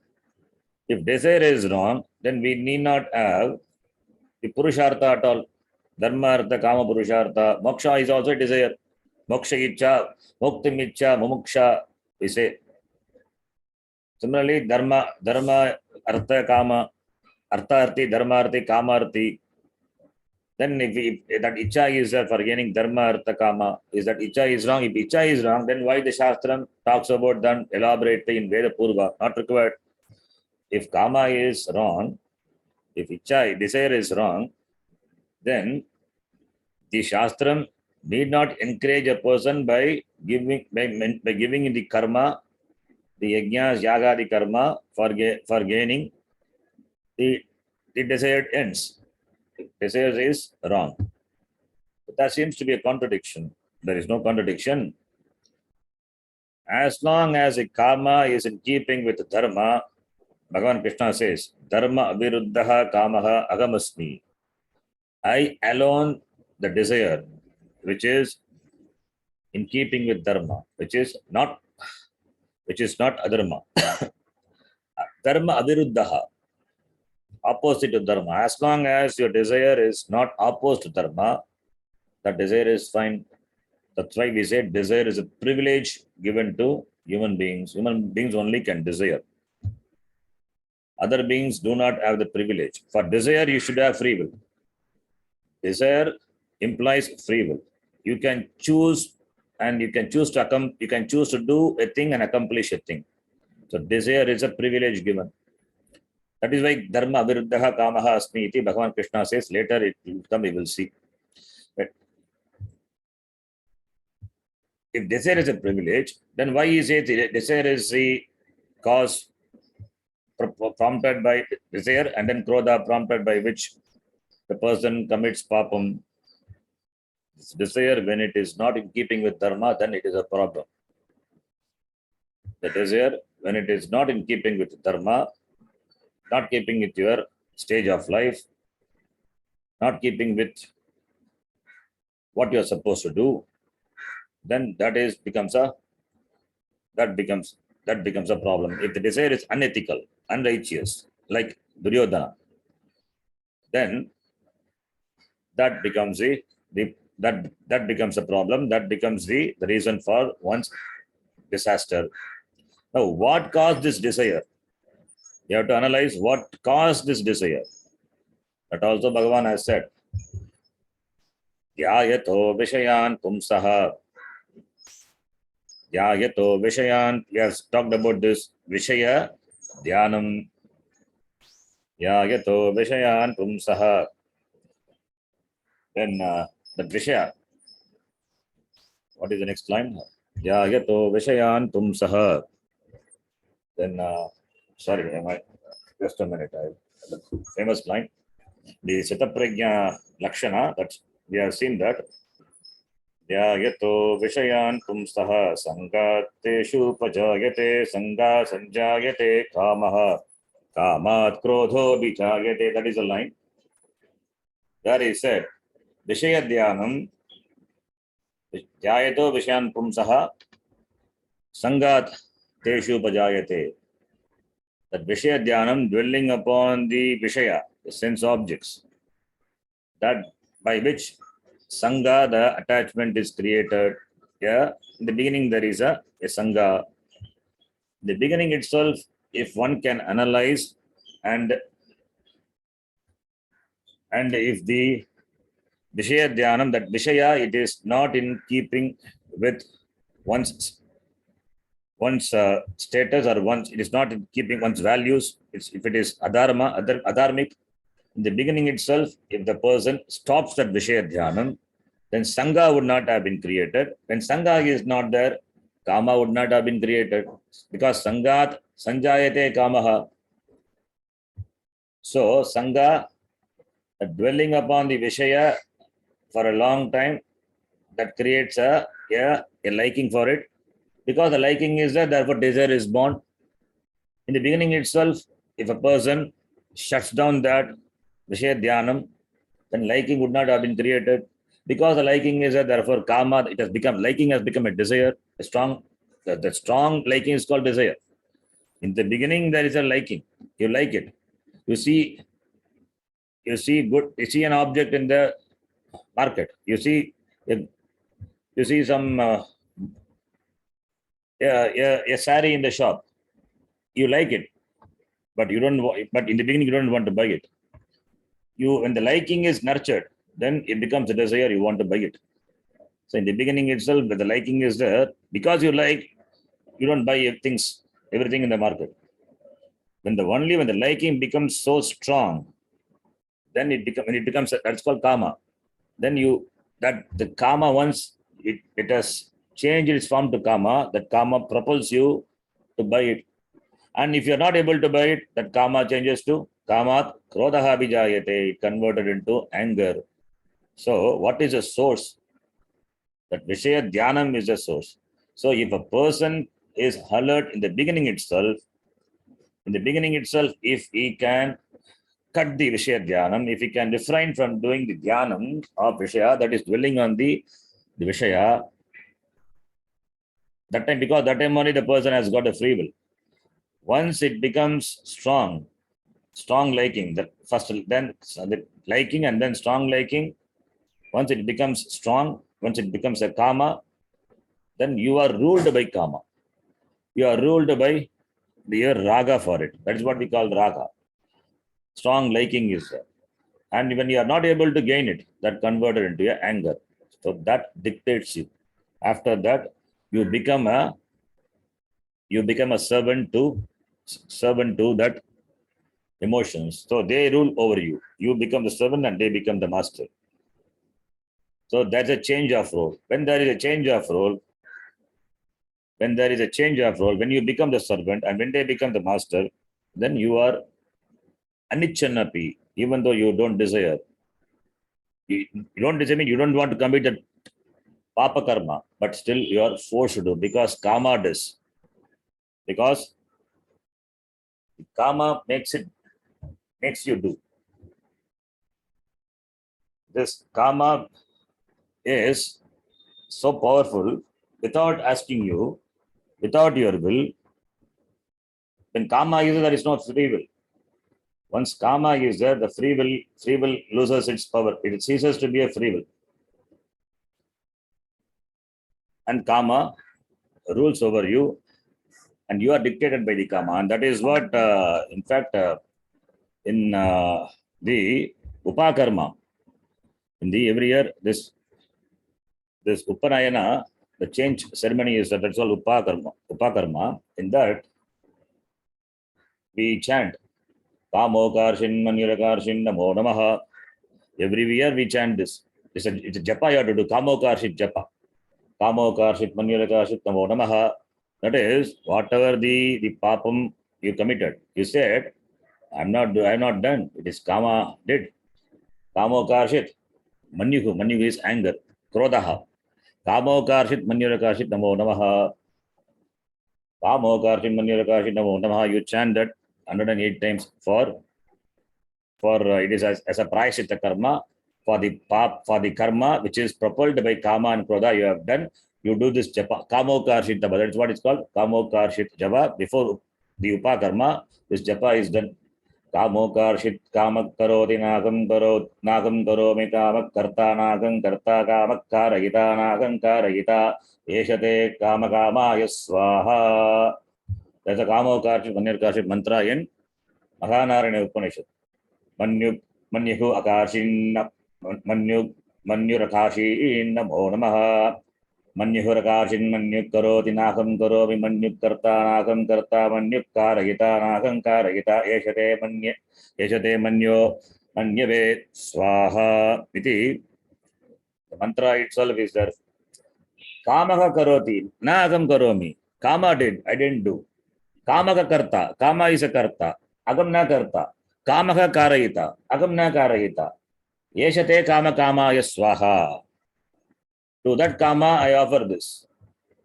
If desire is wrong, then we need not have the purushartha at all. Dharma, artha, kama, purushartha. Moksha is also desire. Moksha icha, muktim icha, mumuksha, we say. Similarly, dharma, artha, kama, artha, arthi, dharma, arthi, kama, arthi. Then if that icha is for gaining dharma, artha, kama, is that icha is wrong? If icha is wrong, then why the Shastram talks about them elaborately in Veda Purva? Not required. If kama is wrong, if icha, desire is wrong, then the Shastram need not encourage a person by giving the karma, the yajnas, yaga, the karma for gaining the desired ends. Desire is wrong. But that seems to be a contradiction. There is no contradiction. As long as the karma is in keeping with dharma, Bhagavan Krishna says, Dharma aviruddhaha kamaha agamasmi. I alone, the desire, which is in keeping with dharma, which is not adharma. Dharma aviruddhaha, opposite to dharma. As long as your desire is not opposed to dharma, that desire is fine. That's why we say desire is a privilege given to human beings. Human beings only can desire. Other beings do not have the privilege. For desire, you should have free will. Desire implies free will. You can choose, and you can choose to do a thing and accomplish a thing. So desire is a privilege given. That is why dharma aviruddhaha kamaha asmi iti Bhagavan Krishna says. Later it will come, we will see. But if desire is a privilege, then why is it desire is the cause prompted by desire, and then krodha prompted by which the person commits papam? Desire, when it is not in keeping with dharma, then it is a problem. The desire, when it is not in keeping with dharma, not keeping with your stage of life, not keeping with what you are supposed to do, then that becomes a problem. If the desire is unethical, unrighteous, like Duryodhana, then that becomes that becomes a problem. That becomes the reason for one's disaster. Now, what caused this desire? You have to analyze what caused this desire. That also Bhagavan has said. Dhyayato vishayan pumsaha. Dhyayato vishayan. We have talked about this. Vishaya dhyanam. Dhyayato vishayan pumsaha. Then the vishaya. What is the next line? Dhyayato vishayan pumsaha. Then, sorry, just a minute. The famous line. The Sitaprajna Lakshana, that we have seen that. Dhyayato vishayan pumsaha sangateshu pajayate sanga sanjayate kamaha kamat krodho vichayate. That is the line. There he said, Vishaya dhyanam dhyayato vishayan pumsaha sangat teshu pajayate. That Vishaya dhyanam, dwelling upon the Vishaya, the sense objects, that by which Sangha, the attachment is created. Yeah, in the beginning there is a Sangha. The beginning itself, if one can analyze and if the Vishaya dhyanam, that Vishaya, it is not in keeping with one's status, or it is not in keeping one's values. If it is adharmic, in the beginning itself, if the person stops that Vishaya dhyanam, then Sangha would not have been created. When Sangha is not there, Kama would not have been created, because Sangat Sanjayate Kamaha. So Sangha, dwelling upon the Vishaya for a long time, that creates a liking for it. Because the liking is there, therefore desire is born. In the beginning itself, if a person shuts down that Vishaya dhyanam, then liking would not have been created. Because the liking is there, therefore kama, it has become, liking has become a desire, a strong, the strong liking is called desire. In the beginning, there is a liking. You like it. You see good, you see an object in the market. You see, you see some a saree in the shop. You like it, but you don't. But in the beginning, you don't want to buy it. When the liking is nurtured, then it becomes a desire. You want to buy it. So in the beginning itself, the liking is there because you like. You don't buy everything in the market. When the liking becomes so strong, then when it becomes that's called kama. Then the kama, once it has changed its form to kama, that kama propels you to buy it. And if you're not able to buy it, that kama changes to kamat krodaha vijayate, converted into anger. So what is the source? That Vishaya Dhyanam is the source. So if a person is alert in the beginning itself, if he can cut the Vishaya Dhyanam, if he can refrain from doing the Dhyanam of Vishaya, that is dwelling on the Vishaya, because that time only the person has got a free will. Once it becomes strong liking, that first, then the liking and then strong liking, once it becomes strong, once it becomes a kama, then you are ruled by kama. You are ruled by the raga for it. That is what we call raga. Strong liking is there. And when you are not able to gain it, that converted into your anger. So that dictates you. After that, you become a servant to that emotions. So they rule over you. You become the servant and they become the master. So that's a change of role. When there is a change of role, when you become the servant and when they become the master, then you are anichanapi, even though you don't desire. You don't desire, you don't want to commit the papa karma, but still you are forced to do because karma does. Because karma makes you do. This karma is so powerful without asking you, without your will. When karma is there is no free will. Once karma is there, the free will loses its power. It ceases to be a free will. And karma rules over you, and you are dictated by the karma. And that is what, in fact, in the upakarma, every year, this Upanayana, the change ceremony is that's all Upakarma. In that, we chant Kamokarshin Manirakarshin Namo Namaha. Every year we chant this. It's a japa you have to do. Kamokarshit japa. Kamokarshit Manirakarshin Namo Namaha. That is, whatever the papam you committed, you said, I'm not done. It is Kama did. Kamokarshit. Manyuhu is anger. Krodaha. Kamokarshit Manirakarshin Namo Namaha. Kamokarshit Manirakarshin Namo Namaha. You chant that 108 times for it is as a prayashita karma for the karma which is propelled by kama and krodha you have done. You do this japa, kamokarshit japa. That's what it's called, kamokarshit japa. Before the upakarma, this japa is done. Kamokarshit kamak karoti nagam karomi kamak karta nagam karta kamak karayita nagam karayita eshate kamakama yaswaha. That's a kamokarshit manirkarshit mantra in Mahanarayana Upanishad. Manyuhu akashin manyurakashin namo namaha. Manyuhu rakashin manyuk karoti nakam karomi manyuk karta manyuk karayita nakam karayita eshate manyave swaha. Iti. The mantra itself is there. Kamaka karoti nakam karomi. Kama did, I didn't do. Kamaka karta, kama is a karta. Agam na karta. Kamaka karayita. Agam na karayita. Yeshate kama yaswaha. To that kama, I offer this.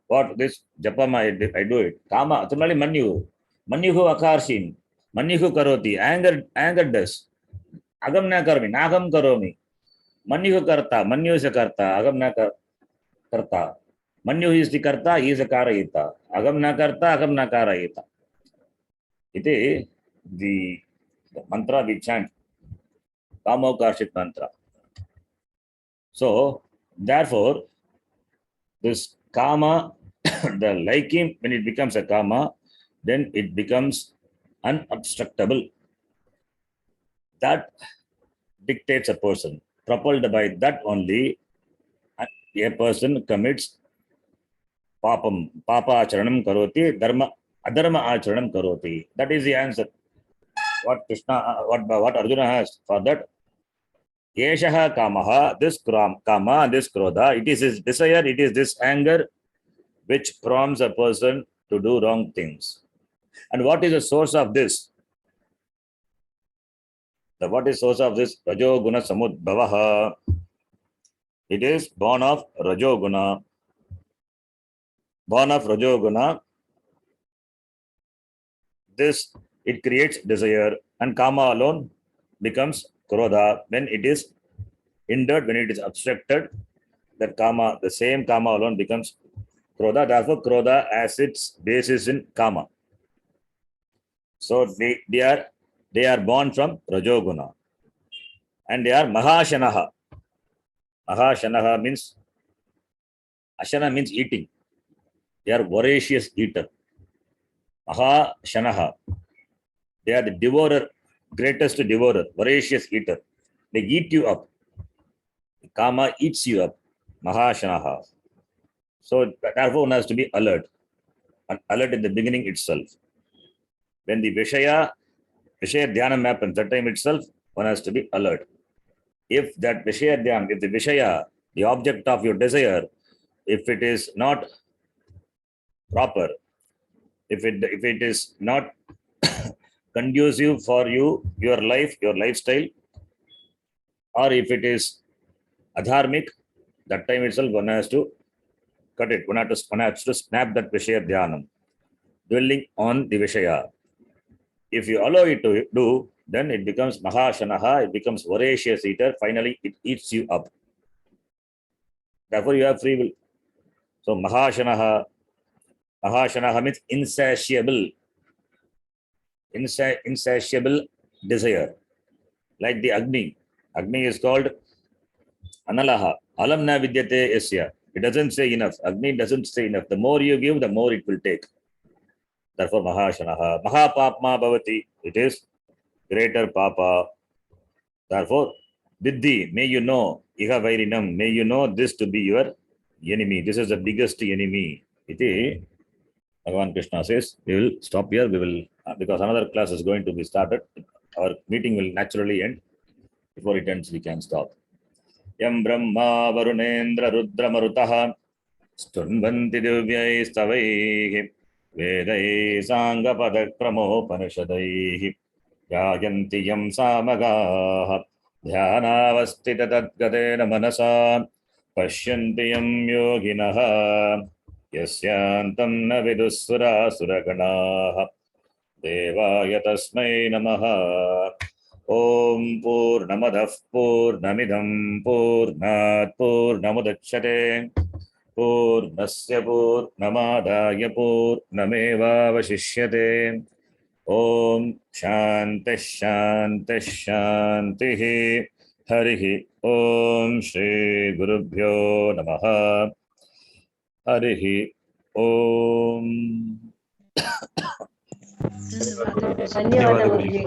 What this japama I do it. Kama, similarly manyu. Manyuhu akarshin. Manyuhu karoti. Anger does. Agam na karomi. Nagam karomi. Manyu karta. Manyu is a karta. Agam na karta. Manyu is the karta. He is a karayita. Agam na karta. Agam na karayita. It is the mantra we chant. Kamokarshit mantra. So, therefore, this kama, the liking, when it becomes a kama, then it becomes unobstructable. That dictates a person. Propelled by that only, a person commits papam, papa acharanam karoti, dharma, adharma acharanam karoti. That is the answer. What Krishna, what Arjuna has for that. Yeshaha kamaha, this kama, this krodha, it is his desire, it is this anger which prompts a person to do wrong things. And what is the source of this? What is source of this? Rajoguna samudbhavaha. It is born of Rajoguna. Born of Rajoguna. This, it creates desire, and kama alone becomes krodha. When it is hindered, when it is obstructed, that kama, the same kama alone becomes krodha. Therefore, krodha as its basis in kama. So they are born from Rajoguna. And they are Mahashanaha. Mahashanaha means, Ashana means eating. They are voracious eater. Mahashanaha. They are the devourer, greatest devourer, voracious eater. They eat you up. Kama eats you up. Mahashanaha. So therefore one has to be alert. And alert in the beginning itself. When the Vishaya Dhyanam happens, that time itself, one has to be alert. If that Vishaya Dhyanam, if the Vishaya, the object of your desire, if it is not proper, if it is not conducive for you, your life, your lifestyle, or if it is adharmic, that time itself one has to cut it. One has to snap that Vishaya Dhyanam, dwelling on the Vishaya. If you allow it to do, then it becomes Mahashanaha, it becomes voracious eater. Finally, it eats you up. Therefore, you have free will. So, Mahashanaha means insatiable. Insatiable desire. Like the Agni. Agni is called Analaha. Alam na vidyate yasya. It doesn't say enough. Agni doesn't say enough. The more you give, the more it will take. Therefore, Mahashanaha. Mahapapma bhavati. It is greater papa. Therefore, Viddhi, may you know, Iha Vairinam, may you know this to be your enemy. This is the biggest enemy. Iti, Bhagavan Krishna says, we will stop here. We will, because another class is going to be started. Our meeting will naturally end. Before it ends, we can stop. Yam Brahma Varunendra Rudra Marutaha Stunvanti Divyai Stavaihi Vedai Sangha Padakramo Panishadaihi Yayanti Yam Samagaha Dhyanavastita Tadgadena Manasa Pashyanti Yam Yoginaha Yasyantam Navidusura Suraganaha Devaya Tasmai Namaha Om Purnamadah Purnamidam Purnat Purnamudachyate Purnasya Purnamadaya Purnameva Vashishyate Om Shanti Shanti Shanti Harihi Om Shri Gurubhyo Namaha Harihi Om ಧನ್ಯವಾದ ಗುರುಜಿ.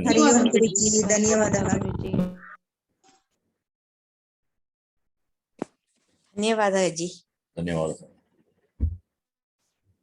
ಹರಿ ಓಂ ಗುರುಜಿ, ಧನ್ಯವಾದಗಳು. ಧನ್ಯವಾದ ಅಜ್ಜಿ. ಧನ್ಯವಾದ.